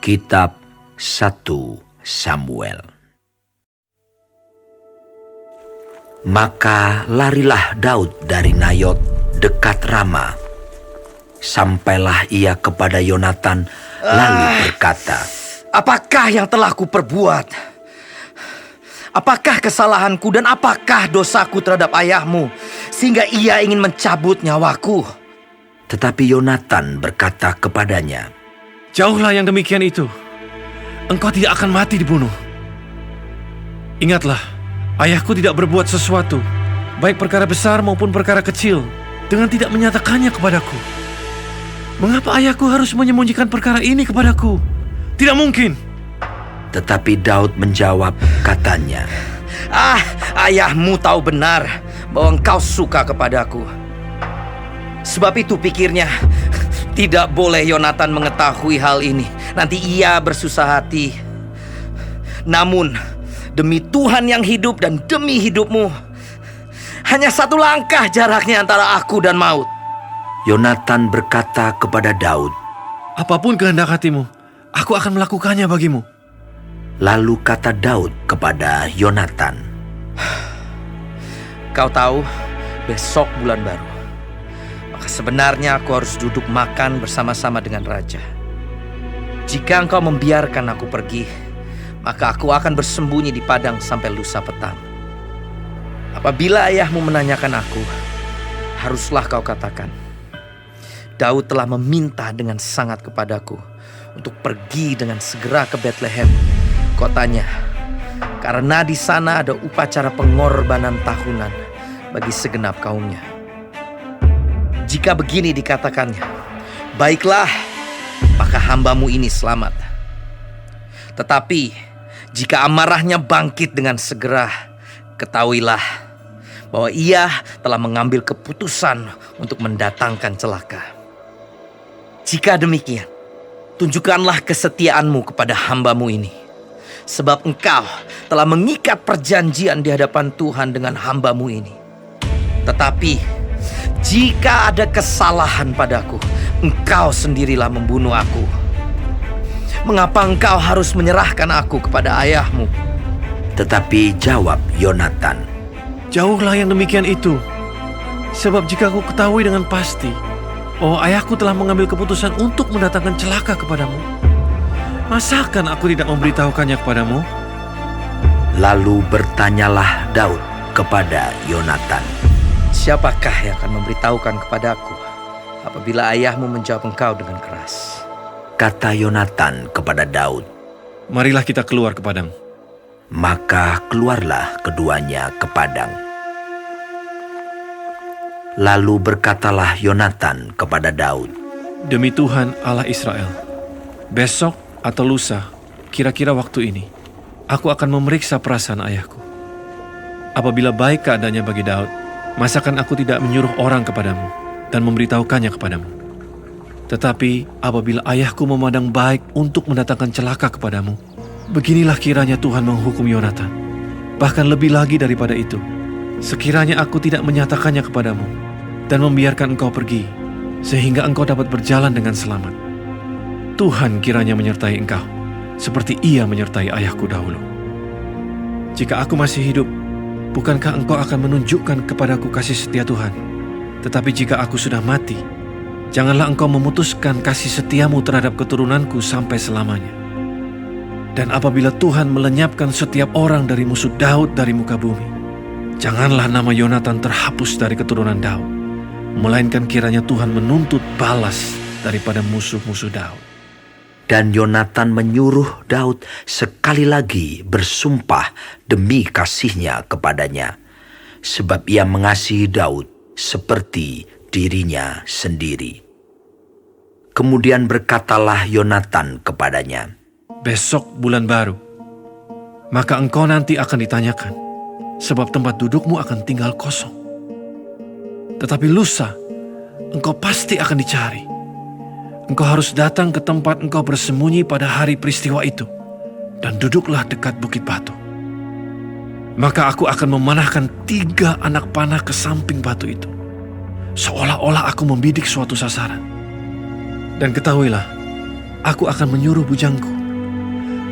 Kitab 1 Samuel. Maka larilah Daud dari Nayot dekat Rama. Sampailah ia kepada Yonatan lalu berkata, "Apakah yang telah kuperbuat? Apakah kesalahanku dan apakah dosaku terhadap ayahmu sehingga ia ingin mencabut nyawaku?" Tetapi Yonatan berkata kepadanya, "Jauhlah yang demikian itu. Engkau tidak akan mati dibunuh. Ingatlah, ayahku tidak berbuat sesuatu, baik perkara besar maupun perkara kecil, dengan tidak menyatakannya kepadaku. Mengapa ayahku harus menyembunyikan perkara ini kepadaku? Tidak mungkin." Tetapi Daud menjawab katanya, Ayahmu tahu benar bahwa engkau suka kepadaku. Sebab itu pikirnya, tidak boleh Yonatan mengetahui hal ini. Nanti ia bersusah hati. Namun, demi Tuhan yang hidup dan demi hidupmu, hanya satu langkah jaraknya antara aku dan maut." Yonatan berkata kepada Daud, "Apapun kehendak hatimu, aku akan melakukannya bagimu." Lalu kata Daud kepada Yonatan, "Kau tahu, besok bulan baru. Maka sebenarnya aku harus duduk makan bersama-sama dengan raja. Jika engkau membiarkan aku pergi, maka aku akan bersembunyi di padang sampai lusa petang. Apabila ayahmu menanyakan aku, haruslah kau katakan, Daud telah meminta dengan sangat kepadaku untuk pergi dengan segera ke Betlehem, kotanya, karena di sana ada upacara pengorbanan tahunan bagi segenap kaumnya. Jika begini dikatakannya, baiklah, maka hambamu ini selamat. Tetapi jika amarahnya bangkit dengan segera, ketahuilah bahwa ia telah mengambil keputusan untuk mendatangkan celaka. Jika demikian, tunjukkanlah kesetiaanmu kepada hambamu ini, sebab engkau telah mengikat perjanjian di hadapan Tuhan dengan hambamu ini. Tetapi jika ada kesalahan padaku, engkau sendirilah membunuh aku. Mengapa engkau harus menyerahkan aku kepada ayahmu?" Tetapi jawab Yonatan, "Jauhlah yang demikian itu. Sebab jika aku ketahui dengan pasti bahwa ayahku telah mengambil keputusan untuk mendatangkan celaka kepadamu, masakan aku tidak memberitahukannya kepadamu?" Lalu bertanyalah Daud kepada Yonatan, "Siapakah yang akan memberitahukan kepadaku apabila ayahmu menjawab engkau dengan keras?" Kata Yonatan kepada Daud. "Marilah kita keluar ke padang." Maka keluarlah keduanya ke padang. Lalu berkatalah Yonatan kepada Daud, "Demi Tuhan Allah Israel, besok atau lusa, kira-kira waktu ini, aku akan memeriksa perasaan ayahku. Apabila baik keadaannya bagi Daud, masakan aku tidak menyuruh orang kepadamu dan memberitahukannya kepadamu? Tetapi apabila ayahku memandang baik untuk mendatangkan celaka kepadamu, beginilah kiranya Tuhan menghukum Yonatan. Bahkan lebih lagi daripada itu, sekiranya aku tidak menyatakannya kepadamu dan membiarkan engkau pergi, sehingga engkau dapat berjalan dengan selamat. Tuhan kiranya menyertai engkau, seperti ia menyertai ayahku dahulu. Jika aku masih hidup, bukankah engkau akan menunjukkan kepadaku kasih setia Tuhan? Tetapi jika aku sudah mati, janganlah engkau memutuskan kasih setiamu terhadap keturunanku sampai selamanya. Dan apabila Tuhan melenyapkan setiap orang dari musuh Daud dari muka bumi, janganlah nama Yonatan terhapus dari keturunan Daud, melainkan kiranya Tuhan menuntut balas daripada musuh-musuh Daud." Dan Yonatan menyuruh Daud sekali lagi bersumpah demi kasihnya kepadanya, sebab ia mengasihi Daud seperti dirinya sendiri. Kemudian berkatalah Yonatan kepadanya, "Besok bulan baru, maka engkau nanti akan ditanyakan, sebab tempat dudukmu akan tinggal kosong. Tetapi lusa, engkau pasti akan dicari. Engkau harus datang ke tempat engkau bersembunyi pada hari peristiwa itu, dan duduklah dekat bukit batu. Maka aku akan memanahkan 3 anak panah ke samping batu itu, seolah-olah aku membidik suatu sasaran. Dan ketahuilah, aku akan menyuruh bujangku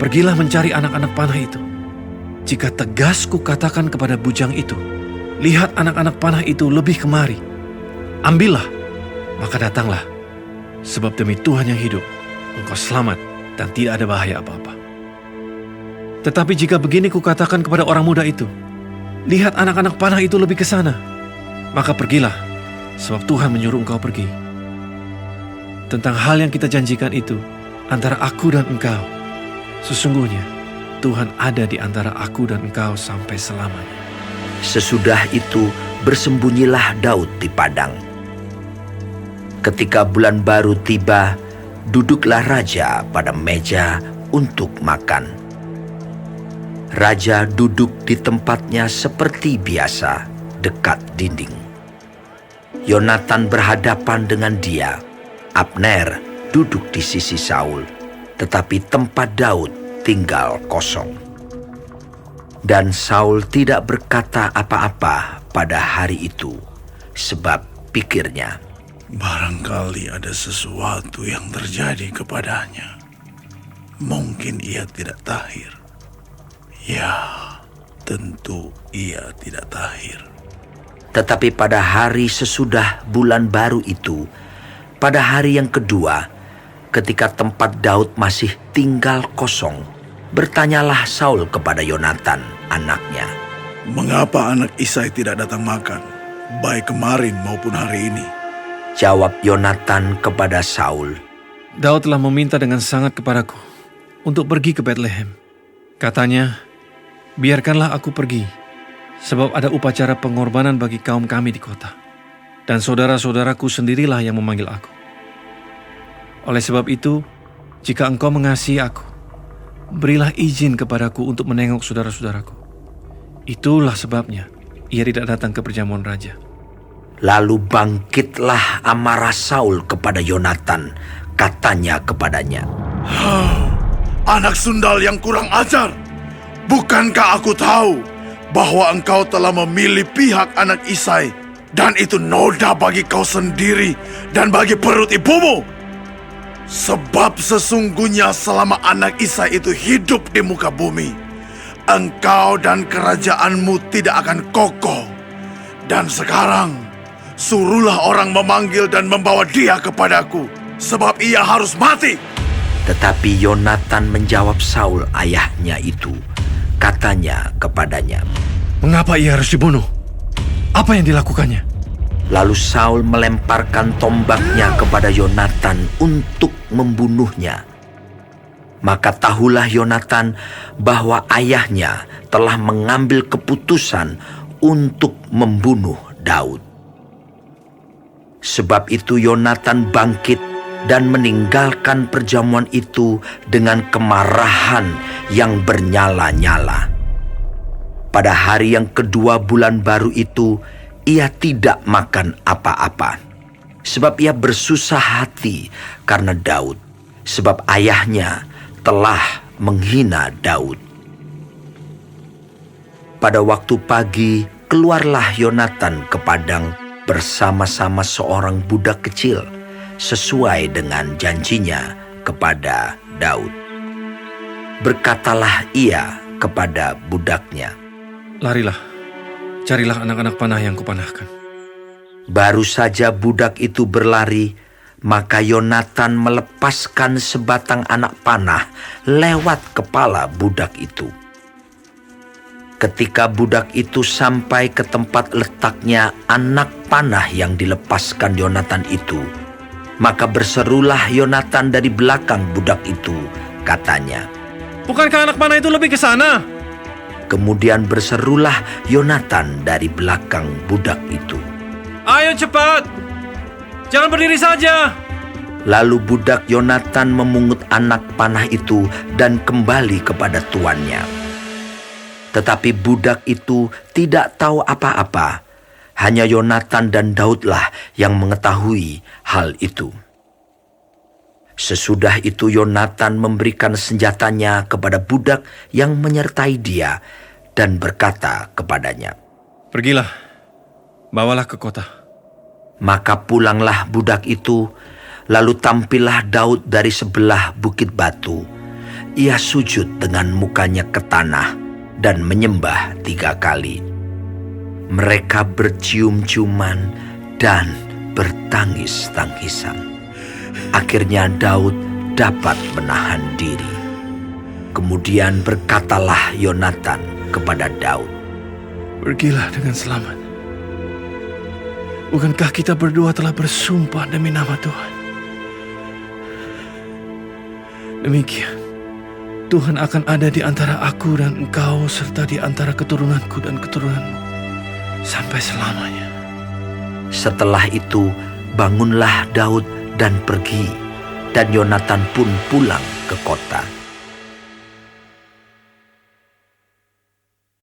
Pergilah mencari anak-anak panah itu. Jika tegas kukatakan kepada bujang itu, lihat anak-anak panah itu lebih kemari. Ambillah, maka datanglah. Sebab demi Tuhan yang hidup, engkau selamat dan tidak ada bahaya apa-apa. Tetapi jika begini kukatakan kepada orang muda itu, lihat anak-anak panah itu lebih ke sana, maka pergilah, sebab Tuhan menyuruh engkau pergi. Tentang hal yang kita janjikan itu, antara aku dan engkau, sesungguhnya Tuhan ada di antara aku dan engkau sampai selamanya. Sesudah itu bersembunyilah Daud di padang. Ketika bulan baru tiba, duduklah raja pada meja untuk makan. Raja duduk di tempatnya seperti biasa, dekat dinding. Yonatan berhadapan dengan dia. Abner duduk di sisi Saul, tetapi tempat Daud tinggal kosong. Dan Saul tidak berkata apa-apa pada hari itu, sebab pikirnya, barangkali ada sesuatu yang terjadi kepadanya. Mungkin ia tidak tahir. Ya, tentu ia tidak tahir. Tetapi pada hari sesudah bulan baru itu, pada hari yang kedua, ketika tempat Daud masih tinggal kosong, bertanyalah Saul kepada Yonatan, anaknya. Mengapa anak Isai tidak datang makan, baik kemarin maupun hari ini? Jawab Yonatan kepada Saul, Daud telah meminta dengan sangat kepadaku untuk pergi ke Betlehem. Katanya, biarkanlah aku pergi, sebab ada upacara pengorbanan bagi kaum kami di kota. Dan saudara-saudaraku sendirilah yang memanggil aku. Oleh sebab itu, jika engkau mengasihi aku, berilah izin kepadaku untuk menengok saudara-saudaraku. Itulah sebabnya ia tidak datang ke perjamuan raja. Lalu bangkitlah amarah Saul kepada Yonatan, katanya kepadanya, Anak sundal yang kurang ajar, bukankah aku tahu bahwa engkau telah memilih pihak anak Isai, dan itu noda bagi kau sendiri dan bagi perut ibumu? Sebab sesungguhnya selama anak Isai itu hidup di muka bumi, engkau dan kerajaanmu tidak akan kokoh. Dan sekarang, suruhlah orang memanggil dan membawa dia kepadaku, sebab ia harus mati. Tetapi Yonatan menjawab Saul ayahnya itu, katanya kepadanya, Mengapa ia harus dibunuh? Apa yang dilakukannya? Lalu Saul melemparkan tombaknya kepada Yonatan untuk membunuhnya. Maka tahulah Yonatan bahwa ayahnya telah mengambil keputusan untuk membunuh Daud. Sebab itu Yonatan bangkit dan meninggalkan perjamuan itu dengan kemarahan yang bernyala-nyala. Pada hari yang kedua bulan baru itu, ia tidak makan apa-apa, sebab ia bersusah hati karena Daud, sebab ayahnya telah menghina Daud. Pada waktu pagi, keluarlah Yonatan ke padang bersama-sama seorang budak kecil, sesuai dengan janjinya kepada Daud. Berkatalah ia kepada budaknya, Larilah, carilah anak-anak panah yang kupanahkan. Baru saja budak itu berlari, maka Yonatan melepaskan sebatang anak panah lewat kepala budak itu. Ketika budak itu sampai ke tempat letaknya anak panah yang dilepaskan Yonatan itu, maka berserulah Yonatan dari belakang budak itu, katanya, Bukankah anak panah itu lebih ke sana? Kemudian berserulah Yonatan dari belakang budak itu, Ayo cepat, jangan berdiri saja. Lalu budak Yonatan memungut anak panah itu dan kembali kepada tuannya. Tetapi budak itu tidak tahu apa-apa. Hanya Yonatan dan Daudlah yang mengetahui hal itu. Sesudah itu Yonatan memberikan senjatanya kepada budak yang menyertai dia dan berkata kepadanya, Pergilah, bawalah ke kota. Maka pulanglah budak itu, lalu tampillah Daud dari sebelah bukit batu. ia sujud dengan mukanya ke tanah dan menyembah 3 kali. Mereka bercium-ciuman dan bertangis-tangisan. Akhirnya Daud dapat menahan diri. Kemudian berkatalah Yonatan kepada Daud, Pergilah dengan selamat. Bukankah kita berdua telah bersumpah demi nama Tuhan? Demikian, Tuhan akan ada di antara aku dan engkau serta di antara keturunanku dan keturunanmu sampai selamanya. Setelah itu bangunlah Daud dan pergi, dan Yonatan pun pulang ke kota.